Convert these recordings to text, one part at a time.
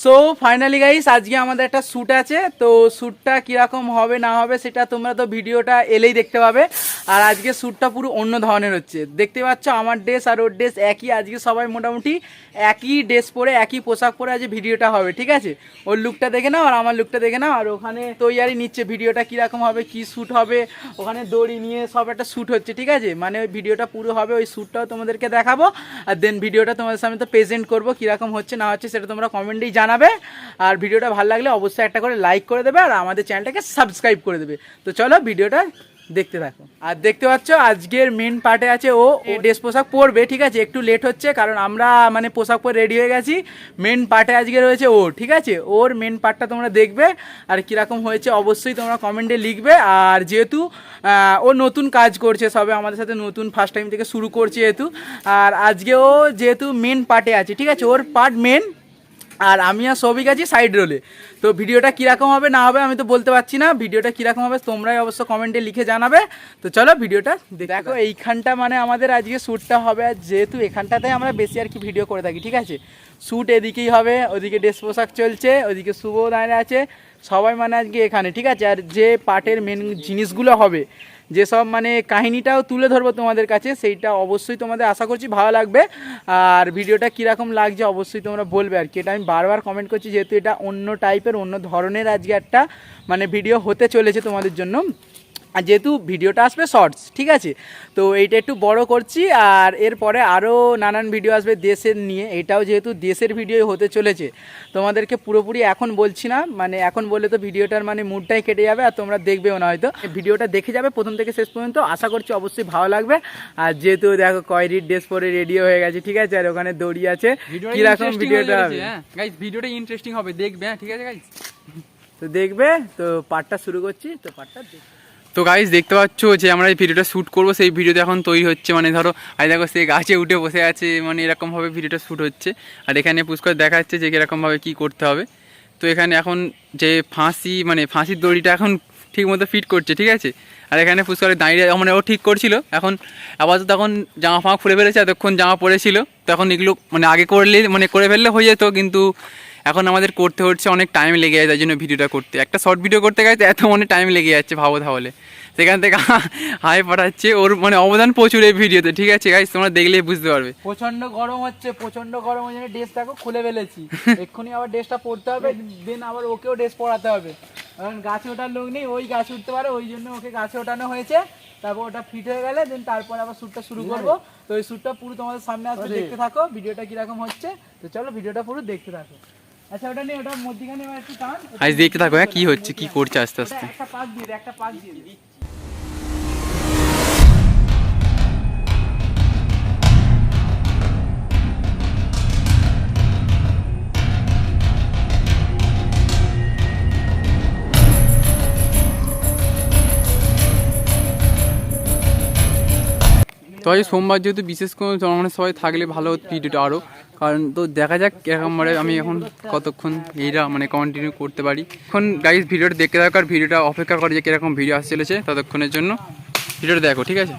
So finally guys আজকে আমাদের একটা শ্যুট আছে। তো শ্যুটটা কীরকম হবে না হবে সেটা তোমরা তো ভিডিওটা এলেই দেখতে পাবে। আর আজকে শ্যুটটা পুরো অন্য ধরনের হচ্ছে, দেখতে পাচ্ছ আমার ড্রেস আর ওর ড্রেস একই। আজকে সবাই মোটামুটি একই ড্রেস পরে একই পোশাক পরে আজকে ভিডিওটা হবে, ঠিক আছে? ওর লুকটা দেখে নাও আর আমার লুকটা দেখে নাও। আর ওখানে তৈয়ারি নিচ্ছে ভিডিওটা কীরকম হবে, কী শ্যুট হবে, ওখানে দড়ি নিয়ে সব একটা শ্যুট হচ্ছে, ঠিক আছে? মানে ওই ভিডিওটা পুরো হবে, ওই শ্যুটটাও তোমাদেরকে দেখাবো। আর দেন ভিডিওটা তোমাদের সামনে তো প্রেজেন্ট করবো, কীরকম হচ্ছে না হচ্ছে সেটা তোমরা কমেন্টেই জানাবে। আর ভিডিওটা ভালো লাগলে অবশ্যই একটা করে লাইক করে দেবে আর আমাদের চ্যানেলটাকে সাবস্ক্রাইব করে দেবে। তো চলো ভিডিওটা দেখতে থাকো। আর দেখতে পাচ্ছ আজকের মেন পার্টে আছে ও ড্রেস পোশাক পরবে, ঠিক আছে? একটু লেট হচ্ছে কারণ আমরা মানে পোশাক পরে রেডি হয়ে গেছি। মেন পার্টে আজকে রয়েছে ও, ঠিক আছে? ওর মেন পার্টটা তোমরা দেখবে আর কীরকম হয়েছে অবশ্যই তোমরা কমেন্টে লিখবে। আর যেহেতু ও নতুন কাজ করছে, সবে আমাদের সাথে নতুন ফার্স্ট টাইম থেকে শুরু করছে যেহেতু, আর আজকে ও যেহেতু মেন পার্টে আছে, ঠিক আছে? ওর পার্ট মেন আর আমি আর সবিক আছি সাইড রোলে। তো ভিডিওটা কীরকম হবে না হবে আমি তো বলতে পারছি না, ভিডিওটা কীরকম হবে তোমরাই অবশ্য কমেন্টে লিখে জানাবে। তো চলো ভিডিওটা দেখো। এইখানটা মানে আমাদের আজকে শ্যুটটা হবে, আর যেহেতু এখানটাতে আমরা বেশি আর কি ভিডিও করে থাকি, ঠিক আছে? শ্যুট এদিকেই হবে, ওদিকে ড্রেস পোশাক চলছে, ওদিকে শুভ দাঁড়িয়ে আছে, সবাই মানে আজকে এখানে, ঠিক আছে? আর যে পার্টের মেন জিনিসগুলো হবে, যেসব মানে কাহিনিটাও তুলে ধরবো তোমাদের কাছে, সেইটা অবশ্যই তোমাদের আশা করছি ভালো লাগবে। আর ভিডিওটা কীরকম লাগছে অবশ্যই তোমরা বলবে। আর কি এটা আমি বারবার কমেন্ট করছি, যেহেতু এটা অন্য টাইপের অন্য ধরনের আজকে একটা মানে ভিডিও হতে চলেছে তোমাদের জন্য। আর যেহেতু ভিডিওটা আসবে শর্টস, ঠিক আছে? তো এইটা একটু বড় করছি আর এরপরে আরও নানান ভিডিও আসবে দেশের নিয়ে। এটাও যেহেতু দেশের ভিডিও হতে চলেছে, তোমাদেরকে পুরোপুরি এখন বলছি না, মানে এখন বললে তো ভিডিওটার মানে মুডটাই কেটে যাবে আর তোমরা দেখবেও না হয়তো। ভিডিওটা দেখে যাবে প্রথম থেকে শেষ পর্যন্ত, আশা করছি অবশ্যই ভালো লাগবে। আর যেহেতু দেখো কয়রির ড্রেস পরে রেডি হয়ে গেছে, ঠিক আছে? আর ওখানে দড়ি আছে, কীরকম ভিডিওটা হবে। গাইস ভিডিওটা ইন্টারেস্টিং হবে, দেখবে। ঠিক আছে গাইস, তো দেখবে। তো পার্টটা শুরু করছি, তো পার্টটা তো গাইস দেখতে পাচ্ছ যে আমরা এই ভিডিওটা শ্যুট করবো, সেই ভিডিওতে এখন তৈরি হচ্ছে। মানে ধরো আই দেখো সে গাছে উঠে বসে আছে, মানে এরকমভাবে ভিডিওটা শ্যুট হচ্ছে। আর এখানে পুষ্কর দেখাচ্ছে যে কীরকমভাবে কী করতে হবে। তো এখানে এখন যে ফাঁসি মানে ফাঁসির দড়িটা এখন ঠিক মতো ফিট করছে, ঠিক আছে? আর এখানে পুষ্কর দাঁড়িয়ে মানে ও ঠিক করছিল। এখন আপাতত তখন জামা ফাঁক খুলে ফেলেছে, এতক্ষণ জামা পরেছিল। তখন এগুলো মানে আগে করলে মানে করে ফেললে হয়ে যেত, কিন্তু এখন আমাদের করতে হচ্ছে, অনেক টাইম লেগে যায়। তাই জন্য ভিডিওটা করতে, একটা শর্ট ভিডিও করতে গেছে এত মানে টাইম লেগে যাচ্ছে, ভাবো তাহলে। সেখান থেকে হাই পাঠাচ্ছে, ওর মানে অবদান প্রচুর এই ভিডিওতে, ঠিক আছে গাইস? তোমরা দেখলেই বুঝতে পারবে। প্রচন্ড গরম হচ্ছে, প্রচন্ড গরম ওই জন্য ড্রেসটাকে খুলে ফেলেছি। এক্ষুনি আবার ড্রেসটা পরতে হবে, দেন আবার ওকেও ড্রেস পরাতে হবে, কারণ গাছে ওঠার লোক নেই, ওই গাছে উঠতে পারে, ওই জন্য ওকে গাছে ওঠানো হয়েছে। তারপর ওটা ফিট হয়ে গেলে দেন তারপর আবার শ্যুটটা শুরু করবো। তো ওই শ্যুটটা পুরো তোমাদের সামনে আসবে, দেখতে থাকো ভিডিওটা কিরকম হচ্ছে। তো চলো ভিডিওটা পুরো দেখতে থাকো। আচ্ছা ওটা নিয়ে ওটা মধ্যখানে একটু টান, আজ দেখতে থাকো হ্যাঁ কি হচ্ছে, কি করছে আস্তে আস্তে। একটা পাক দিয়ে দে, একটা পাক দিয়ে দে। তো আজ সোমবার যেহেতু বিশেষ কোনো জনগণের সবাই থাকলে ভালো হতো ভিডিওটা আরও, কারণ তো দেখা যাক এরকমভাবে আমি এখন কতক্ষণ এইটা মানে কন্টিনিউ করতে পারি। এখন গাইজ ভিডিওটা দেখতে থাকো আর ভিডিওটা অপেক্ষা করে যে কীরকম ভিডিও আসতে চলেছে, ততক্ষণের জন্য ভিডিওটা দেখো, ঠিক আছে?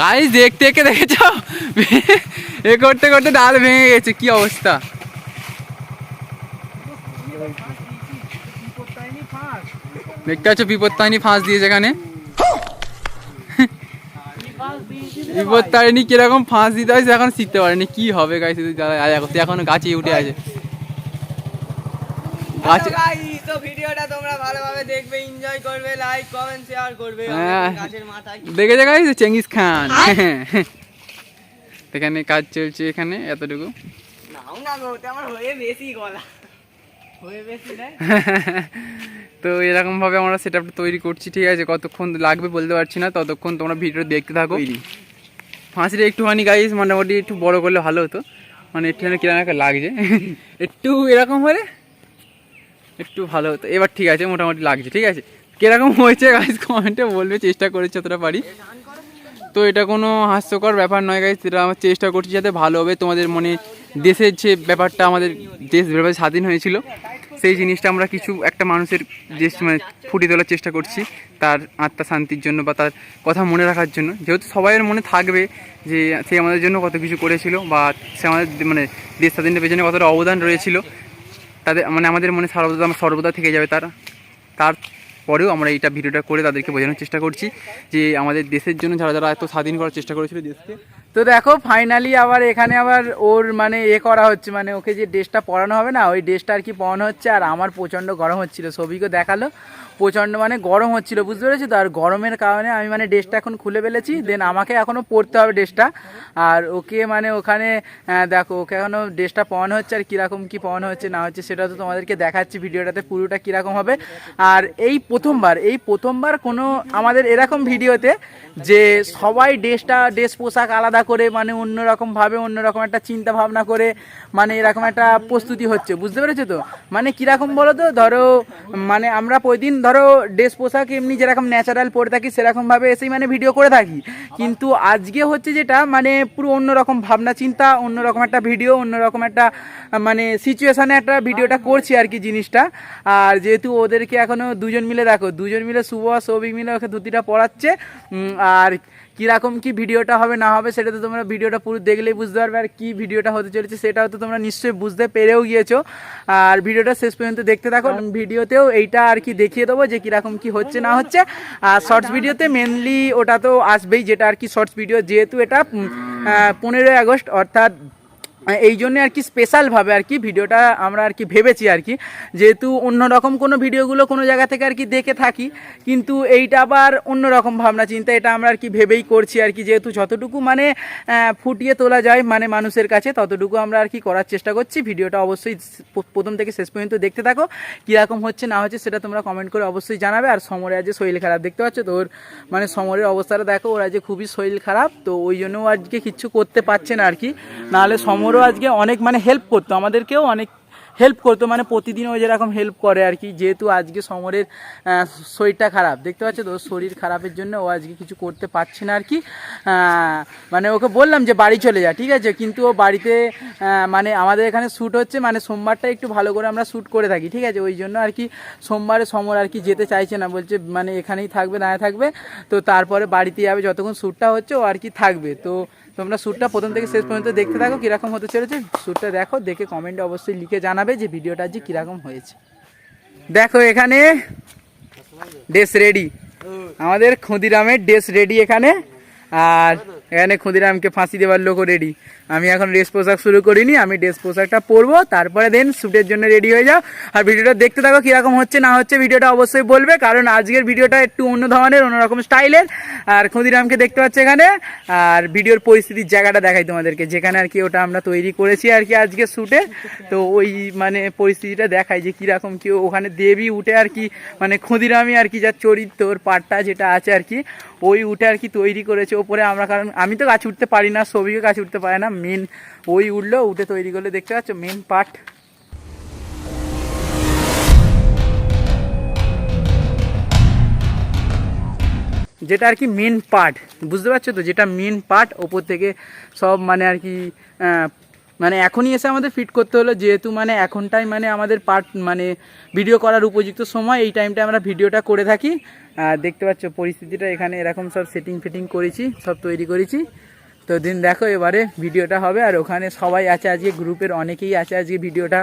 গাইজ দেখতে দেখতে দেখেছ এ করতে করতে ডাল ভেঙে গেছে, কি অবস্থা দেখতে পাচ্ছ? বিপত্তারিণী ফাঁস দিয়েছে এখানে, বিপত্তারিণী কিরকম ফাঁস দিতে হয় এখন শিখতে পারেনি, কি হবে গাইস? এখন গাছে উঠে আছে, গাছে। তো ভিডিওটা তোমরা ভালোভাবে দেখবে, এনজয় করবে, লাইক কমেন্ট শেয়ার করবে। গাছের মাথায় দেখেছে গাইস চেঙ্গিস খান, এখানে কাজ চলছে, এখানে এতটুকু। নাও না গো, ওটা আমার হয়ে বেশি গলা, হয়ে বেশি না। তো এরকম ভাবে আমরা সেটআপটা তৈরি করছি, ঠিক আছে? কতক্ষণ লাগবে বলতে পারছি না, ততক্ষণ তোমরা ভিডিও দেখতে থাকো। ফাঁসিটা একটুখানি গাইস মোটামুটি একটু বড় করলে ভালো হতো, মানে একটুখানি কিরকম একটা লাগছে একটু এরকম হলে একটু ভালো হতো। এবার ঠিক আছে, মোটামুটি লাগছে, ঠিক আছে? কিরকম হয়েছে গাইস কমেন্টে বলবে, চেষ্টা করেছি যতটা পারি। তো এটা কোনো হাস্যকর ব্যাপার নয় গাইস, এটা আমার চেষ্টা করছি যাতে ভালো হবে। তোমাদের মনে দেশের যে ব্যাপারটা, আমাদের দেশ যেভাবে স্বাধীন হয়েছিল সেই জিনিসটা আমরা কিছু একটা মানুষের দেশ মানে ফুটিয়ে তোলার চেষ্টা করছি, তার আত্মা শান্তির জন্য বা তার কথা মনে রাখার জন্য। যেহেতু সবাইয়ের মনে থাকবে যে সে আমাদের জন্য কত কিছু করেছিল বা সে আমাদের মানে দেশ স্বাধীনের পেছনে কতটা অবদান রয়েছিল, তাদের মানে আমাদের মনে সর্বদা থেকে যাবে তারপরেও আমরা এইটা ভিডিওটা করে তাদেরকে বোঝানোর চেষ্টা করছি যে আমাদের দেশের জন্য যারা যারা এত স্বাধীন করার চেষ্টা করেছিল দেশকে। তো দেখো ফাইনালি আবার এখানে আবার ওর মানে করা হচ্ছে, মানে ওকে যে ড্রেসটা পরানো হবে না ওই ড্রেসটা আর কি পরানো হচ্ছে। আর আমার প্রচণ্ড গরম হচ্ছিল, সবিকে দেখালো প্রচণ্ড মানে গরম হচ্ছিল, বুঝতে পেরেছি তো। আর গরমের কারণে আমি মানে ড্রেসটা এখন খুলে ফেলেছি, দেন আমাকে এখনও পরতে হবে ড্রেসটা। আর ওকে মানে ওখানে দেখো ওকে এখনও ড্রেসটা পরানো হচ্ছে, আর কীরকম কী পরানো হচ্ছে না হচ্ছে সেটা তো তোমাদেরকে দেখাচ্ছি ভিডিওটাতে পুরোটা কীরকম হবে। আর এই প্রথমবার কোনো আমাদের এরকম ভিডিওতে যে সবাই ড্রেস পোশাক আলাদা করে মানে অন্যরকমভাবে অন্যরকম একটা চিন্তা ভাবনা করে মানে এরকম একটা প্রস্তুতি হচ্ছে, বুঝতে পেরেছো তো। মানে কীরকম বলো তো, ধরো মানে আমরা প্রতিদিন ধরো ড্রেস পোশাক এমনি যেরকম ন্যাচারাল পরে থাকি সেরকমভাবে এসেই মানে ভিডিও করে থাকি, কিন্তু আজকে হচ্ছে যেটা মানে পুরো অন্যরকম ভাবনা চিন্তা, অন্যরকম একটা ভিডিও, অন্যরকম একটা মানে সিচুয়েশানে একটা ভিডিওটা করছি আর কি জিনিসটা। আর যেহেতু ওদেরকে এখনও দুজন মিলে শুভ সৌভিক মিলে ওকে ধুতিটা পরাচ্ছে। আর কীরকম কি ভিডিওটা হবে না হবে সেটা তো তোমরা ভিডিওটা পুরো দেখলেই বুঝতে পারবে। আর কি ভিডিওটা হতে চলেছে সেটাও তো তোমরা নিশ্চয়ই বুঝতে পেরেও গিয়েছো। আর ভিডিওটা শেষ পর্যন্ত দেখতে থাকো, ভিডিওতেও এইটা আর কি দেখিয়ে দেবো যে কীরকম কি হচ্ছে না হচ্ছে। আর শর্টস ভিডিওতে মেনলি ওটা তো আসবেই, যেটা আর কি শর্টস ভিডিও, যেহেতু এটা 15ই আগস্ট অর্থাৎ এই জন্যে আর কি স্পেশালভাবে আর কি ভিডিওটা আমরা আর কি ভেবেছি আর কি, যেহেতু অন্যরকম কোনো ভিডিওগুলো কোনো জায়গা থেকে আর কি দেখে থাকি, কিন্তু এইটা আবার অন্যরকম ভাবনা চিন্তা, এটা আমরা আর কি ভেবেই করছি আর কি। যেহেতু যতটুকু মানে ফুটিয়ে তোলা যায় মানে মানুষের কাছে ততটুকু আমরা আর কি করার চেষ্টা করছি। ভিডিওটা অবশ্যই প্রথম থেকে শেষ পর্যন্ত দেখতে থাকো, কীরকম হচ্ছে না হচ্ছে সেটা তোমরা কমেন্ট করে অবশ্যই জানাবে। আর সমরে আজকে শরীর খারাপ, দেখতে পাচ্ছ তো ওর মানে সমরের অবস্থাটা দেখো, ওর আজকে খুবই শরীর খারাপ, তো ওই জন্য আজকে কিচ্ছু করতে পারছে না আর কি। নাহলে সমর আজকে অনেক মানে হেল্প করতো, আমাদেরকেও অনেক হেল্প করতো, মানে প্রতিদিন ওই যেরকম হেল্প করে আর কি। যেহেতু আজকে সমরের শরীরটা খারাপ, দেখতে পাচ্ছ তো, শরীর খারাপের জন্য ও আজকে কিছু করতে পারছে না আর কি। মানে ওকে বললাম যে বাড়ি চলে যা, ঠিক আছে, কিন্তু ও বাড়িতে মানে আমাদের এখানে শ্যুট হচ্ছে, মানে সোমবারটা একটু ভালো করে আমরা শ্যুট করে থাকি, ঠিক আছে, ওই জন্য আর কি সোমবারে সমর আর কি যেতে চাইছে না, বলছে মানে এখানেই থাকবে না থাকবে, তো তারপরে বাড়িতে যাবে যতক্ষণ শ্যুটটা হচ্ছে ও আর কি থাকবে। তো তোমরা শ্যুটটা প্রথম থেকে শেষ পর্যন্ত দেখতে থাকো, কীরকম হতে চলেছে শ্যুটটা দেখো, দেখে কমেন্টে অবশ্যই লিখে জানাবে যে ভিডিওটা আজকে কীরকম হয়েছে। দেখো এখানে ড্রেস রেডি, আমাদের ক্ষুদিরামের ড্রেস রেডি এখানে। আর এখানে ক্ষুদিরামকে ফাঁসি দেওয়ার লোকও রেডি। আমি এখন ড্রেস পোশাক শুরু করিনি, আমি ড্রেস পোশাকটা পরবো, তারপরে দেন শ্যুটের জন্য রেডি হয়ে যাও। আর ভিডিওটা দেখতে থাকো, কীরকম হচ্ছে না হচ্ছে ভিডিওটা অবশ্যই বলবে, কারণ আজকের ভিডিওটা একটু অন্য ধরনের, অন্যরকম স্টাইলের। আর ক্ষুদিরামকে দেখতে পাচ্ছ এখানে। আর ভিডিওর পরিস্থিতির জায়গাটা দেখাই তোমাদেরকে, যেখানে আর কি ওটা আমরা তৈরি করেছি আর কি আজকে শ্যুটে। তো ওই মানে পরিস্থিতিটা দেখাই যে কীরকম কি ওখানে দেবী উঠে আর কি, মানে ক্ষুদিরামই আর কি যার চরিত্র পার্টটা যেটা আছে আর কি ওই উঠে আর কি তৈরি করেছে ওপরে আমরা, কারণ আমি তো গাছ উঠতে পারি না, সবিকে গাছ উঠতে পারে না, মেন ওই উঠলো, উঠে তৈরি করলে, দেখতে পাচ্ছ মেন পার্ট। যেটা আর কি মেন পার্ট, বুঝতে পারছো তো, যেটা মেন পার্ট ওপর থেকে সব মানে আর কি মানে এখনই এসে আমাদের ফিট করতে হলো, যেহেতু মানে এখনটাই মানে আমাদের পার্ট মানে ভিডিও করার উপযুক্ত সময়, এই টাইমটা আমরা ভিডিওটা করে থাকি। দেখতে পাচ্ছ পরিস্থিতিটা এখানে এরকম সব সেটিং ফিটিং করেছি, সব তৈরি করেছি। তো দিন দেখো এবারে ভিডিওটা হবে। আর ওখানে সবাই আছে আজকে, গ্রুপের অনেকেই আছে আজকে, ভিডিওটা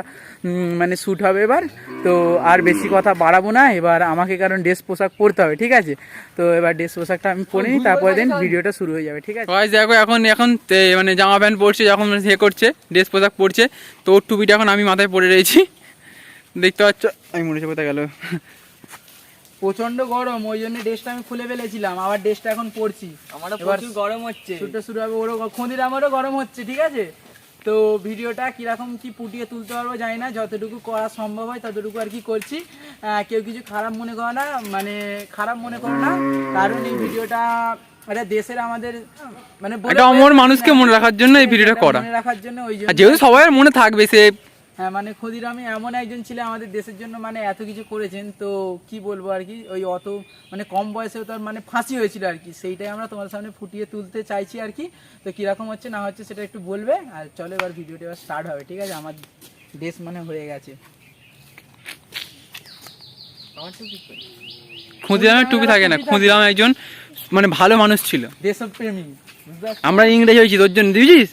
মানে শ্যুট হবে এবার। তো আর বেশি কথা বাড়াবো না এবার আমাকে, কারণ ড্রেস পোশাক পরতে হবে, ঠিক আছে। তো এবার ড্রেস পোশাকটা আমি পরে নিই, তারপরে দিন ভিডিওটা শুরু হয়ে যাবে, ঠিক আছে। দেখো এখন মানে জামা প্যান্ট পরছে, যখন করছে ড্রেস পোশাক পরছে, তো ওর টুপিটা এখন আমি মাথায় পরে রয়েছি, দেখতে পাচ্ছ। আমি মনে হচ্ছে কোথায় গেল, প্রচন্ড গরম, ওই জন্য ড্রেসটা আমি খুলে ফেলেছিলাম, আবার ড্রেসটা এখন পরছি। আমারও প্রচুর গরম হচ্ছে, শ্যুটটা শুরু হবে, ওরও ক্ষুদিরামেরও গরম হচ্ছে, ঠিক আছে। তো ভিডিওটা কীরকম কি ফুটিয়ে তুলতে পারবো জানি না, যতটুকু করা সম্ভব হয় ততটুকু আর কি করছি। কেউ কিছু খারাপ মনে করো না, মানে খারাপ মনে করো না, কারণ এই ভিডিওটা এটা দেশের আমাদের মানে অমর মানুষকে মনে রাখার জন্য এই ভিডিওটা করা, মনে রাখার জন্য, ওই জন্য যেহেতু সবাই মনে থাকবে সে। হ্যাঁ, মানে ক্ষুদিরামই এমন একজন ছিলেন আমাদের দেশের জন্য, মানে এত কিছু করেছেন, তো কি বলবো আর কি, ওই অত মানে কম বয়সেও তার মানে ফাঁসি হয়েছিল আর কি, সেইটাই আমরা তোমাদের সামনে ফুটিয়ে তুলতে চাইছি আর কি। তো কীরকম হচ্ছে না হচ্ছে সেটা একটু বলবে। আর চলো এবার ভিডিওটা এবার স্টার্ট হবে, ঠিক আছে। আমার ড্রেস মানে হয়ে গেছে, আমার টুপি ক্ষুদিরামের টুপি থাকে না, ক্ষুদিরাম একজন মানে ভালো মানুষ ছিল, দেশপ্রেমী। আমরা ইংরেজি হয়েছি তোর জন্য, বুঝিস,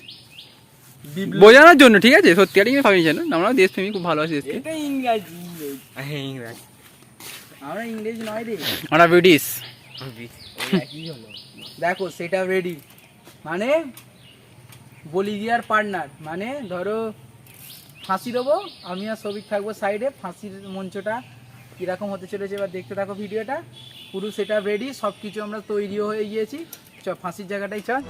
বোঝানোর জন্য, ঠিক আছে? সত্যিকারই কিন্তু ভাবি জানো, আমরা দেশপ্রেমী, খুব ভালোবাসি দেশকে। এটা ইংরাজি ইংরেজি আমরা ইংরেজি নয় রে, আমরা ব্রিটিশ। কি হলো দেখো সেটা রেডি মানে বলিভিয়ার পার্টনার, মানে ধরো ফাঁসি দেবো আমি আর সবিক থাকবো সাইডে, ফাঁসির মঞ্চটা কীরকম হতে চলেছে এবার দেখতে থাকো ভিডিওটা। পুরো সেটা রেডি, সব কিছু আমরা তৈরিও হয়ে গিয়েছি। চ ফাঁসির জায়গাটাই চল।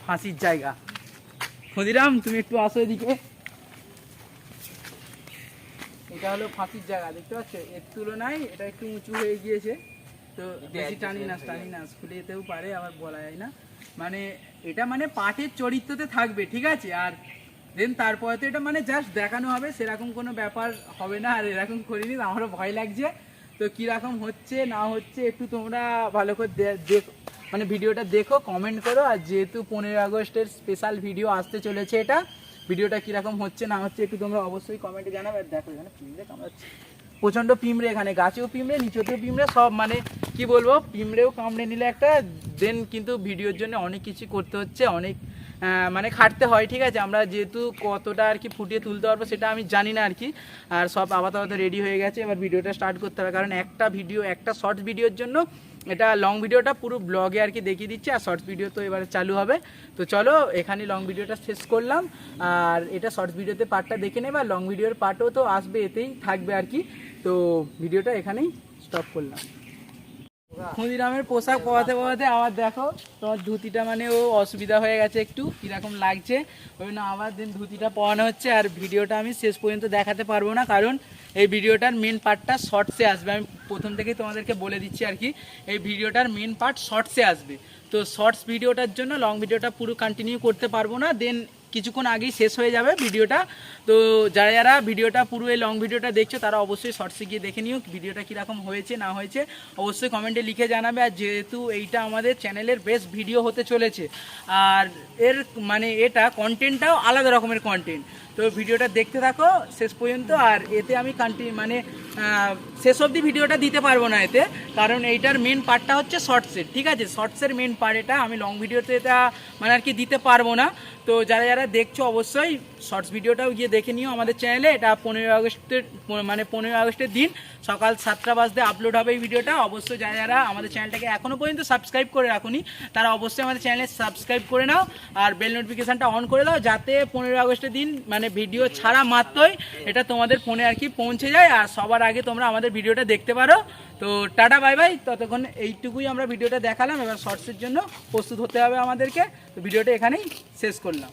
ফাঁসির জায়গা, ক্ষুদিরাম তুমি একটু আসো এদিকে। এটা হলো ফাঁসির জায়গা, দেখতে পাচ্ছ? এর তুলনায় এটা একটু উঁচু হয়ে গিয়েছে, তো বেশি টানি না খুলে যেতেও পারে, আবার বলা যায় না। মানে এটা মানে পাঠের চরিত্রতে থাকবে, ঠিক আছে? আর দেন তারপরে তো এটা মানে জাস্ট দেখানো হবে, সেরকম কোনো ব্যাপার হবে না। আর এরকম করিনি, আমারও ভয় লাগছে। তো কীরকম হচ্ছে না হচ্ছে একটু তোমরা ভালো করে দেখো, মানে ভিডিওটা দেখো, কমেন্ট করো। আর যেহেতু 15 আগস্টের স্পেশাল ভিডিও আসতে চলেছে, এটা ভিডিওটা কীরকম হচ্ছে না হচ্ছে একটু তোমরা অবশ্যই কমেন্টে জানাবে। আর দেখো এখানে পিঁমড়ে কামড়াচ্ছে, প্রচণ্ড পিঁমড়ে, এখানে গাছেও পিঁমড়ে, নিচেতেও পিঁমড়ে, সব মানে কি বলবো, পিঁমড়েও কামড়ে নিলে একটা দেন কিন্তু ভিডিওর জন্য অনেক কিছু করতে হচ্ছে, অনেক মানে খাটতে হয়, ঠিক আছে? আমরা যেহেতু কতটা আর কি ফুটিয়ে তুলতে পারবো সেটা আমি জানি না আর কি। আর সব আপাতত রেডি হয়ে গেছে, এবার ভিডিওটা স্টার্ট করতে হবে, কারণ একটা শর্টস ভিডিওর জন্য এটা লং ভিডিওটা পুরো ব্লগে আর কি দেখিয়ে দিচ্ছে, আর শর্টস ভিডিও তো এবারে চালু হবে। তো চলো এখানে লং ভিডিওটা শেষ করলাম, আর এটা শর্টস ভিডিওতে পার্টটা দেখে নেবে, আর লং ভিডিওর পার্টও তো আসবে, এতেই থাকবে আর কি। তো ভিডিওটা এখানেই স্টপ করলাম। ক্ষুদিরামের পোশাক পরাতে আবার দেখো তোমার ধুতিটা, মানে ও অসুবিধা হয়ে গেছে একটু, কীরকম লাগছে ওই জন্য আবার দিন ধুতিটা পরানো হচ্ছে। আর ভিডিওটা আমি শেষ পর্যন্ত দেখাতে পারবো না, কারণ এই ভিডিওটার মেন পার্টটা শর্টসে আসবে। আমি প্রথম থেকেই তোমাদেরকে বলে দিচ্ছি আর কি, এই ভিডিওটার মেন পার্ট শর্টসে আসবে। তো শর্টস ভিডিওটার জন্য লং ভিডিওটা পুরো কন্টিনিউ করতে পারবো না, দেন কিছুক্ষণ আগেই শেষ হয়ে যাবে ভিডিওটা। তো যারা যারা ভিডিওটা পুরো এই লং ভিডিওটা দেখছো তারা অবশ্যই শর্টসে গিয়ে দেখে নিও ভিডিওটা কীরকম হয়েছে না হয়েছে, অবশ্যই কমেন্টে লিখে জানাবে। আর যেহেতু এইটা আমাদের চ্যানেলের বেস্ট ভিডিও হতে চলেছে, আর এর মানে এটা কন্টেন্টটাও আলাদা রকমের কন্টেন্ট, তো ভিডিওটা দেখতে থাকো শেষ পর্যন্ত। আর এতে আমি মানে শেষ অবধি ভিডিওটা দিতে পারবো না এতে, কারণ এইটার মেন পার্টটা হচ্ছে শর্টসের, ঠিক আছে? শর্টসের মেন পার্ট এটা, আমি লং ভিডিওতে এটা মানে আর কি দিতে পারবো না। তো যারা যারা দেখছো অবশ্যই শর্টস ভিডিওটাও গিয়ে দেখে নিও আমাদের চ্যানেলে। এটা 15 আগস্টের দিন সকাল 7টা বাজতে আপলোড হবে এই ভিডিওটা। অবশ্যই যারা যারা আমাদের চ্যানেলটাকে এখনও পর্যন্ত সাবস্ক্রাইব করে রাখুনি তারা অবশ্যই আমাদের চ্যানেলে সাবস্ক্রাইব করে নাও, আর বেল নোটিফিকেশানটা অন করে দাও, যাতে 15 আগস্টের দিন মানে ভিডিও ছাড়া মাত্রই এটা তোমাদের ফোনে আর কি পৌঁছে যায়, আর সবার আগে তোমরা আমাদের ভিডিওটা দেখতে পারো। তো টাটা বাই বাই, ততক্ষণ এইটুকুই আমরা ভিডিওটা দেখালাম, এবার শর্টসের জন্য প্রস্তুত হতে হবে আমাদেরকে। তো ভিডিওটা এখানেই শেষ করলাম।